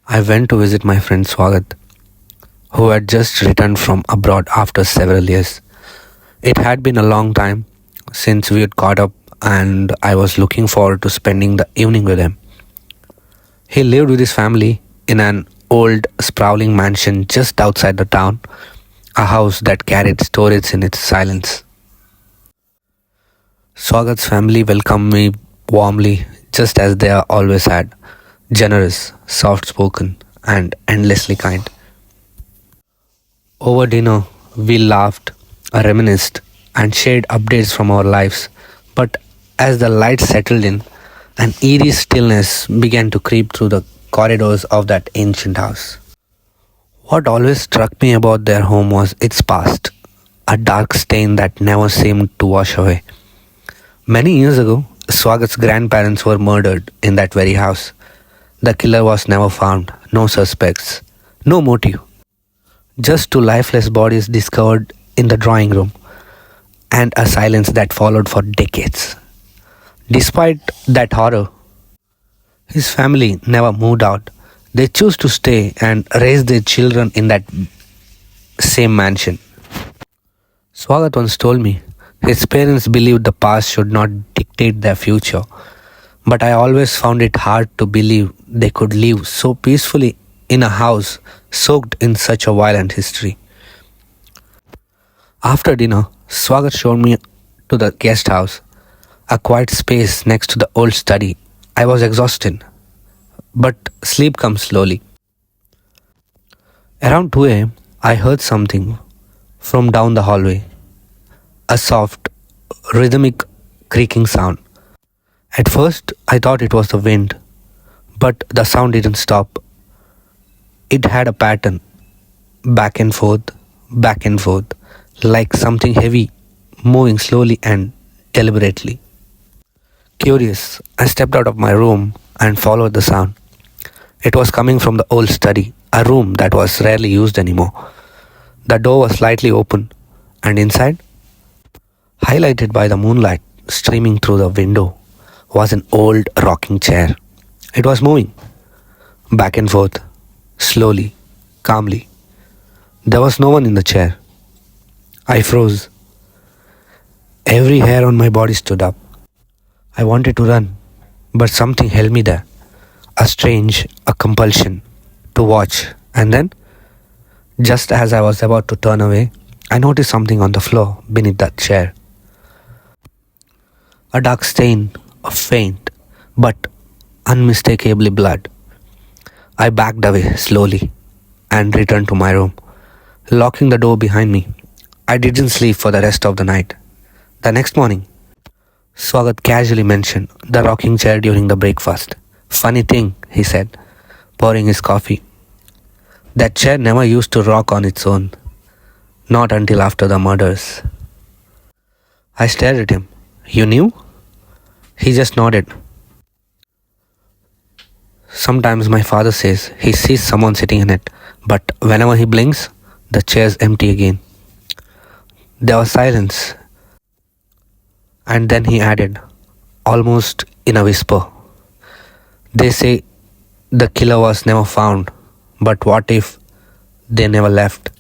I went to visit my friend Swagath, who had just returned from abroad after several years. It had been a long time since we had caught up, and I was looking forward to spending the evening with him. He lived with his family in an old, sprawling mansion just outside the town, a house that carried stories in its silence. Swagath's family welcomed me warmly, just as they always had, generous, soft spoken, and endlessly kind. Over dinner, we laughed, reminisced, and shared updates from our lives. But as the lights settled in, an eerie stillness began to creep through the corridors of that ancient house. What always struck me about their home was its past, a dark stain that never seemed to wash away. Many years ago, Swagath's grandparents were murdered in that very house. The killer was never found, no suspects, no motive, just two lifeless bodies discovered in the drawing room, and a silence that followed for decades. Despite that horror, his family never moved out. They chose to stay and raise their children in that same mansion. Swagath once told me his parents believed the past should not dictate their future, but I always found it hard to believe they could live so peacefully in a house soaked in such a violent history. After dinner, Swagath showed me to the guest house, a quiet space next to the old study. I was exhausted, but sleep comes slowly. Around 2 a.m., I heard something from down the hallway, a soft, rhythmic creaking sound. At first, I thought it was the wind, but the sound didn't stop. It had a pattern, back and forth, like something heavy moving slowly and deliberately. Curious, I stepped out of my room and followed the sound. It was coming from the old study, a room that was rarely used anymore. The door was slightly open, and inside, highlighted by the moonlight streaming through the window, was an old rocking chair. It was moving back and forth, slowly, calmly. There was no one in the chair. I froze. Every hair on my body stood up. I wanted to run, but something held me there. A compulsion to watch. And then, just as I was about to turn away, I noticed something on the floor beneath that chair. A dark stain of faint but unmistakably blood. I backed away slowly and returned to my room, locking the door behind me. I didn't sleep for the rest of the night. The next morning, Swagath casually mentioned the rocking chair during the breakfast. Funny thing, he said, pouring his coffee. That chair never used to rock on its own, not until after the murders. I stared at him. You knew? He just nodded. Sometimes my father says he sees someone sitting in it, but whenever he blinks, the chair's empty again. There was silence, and then he added, almost in a whisper, they say the killer was never found, but what if they never left?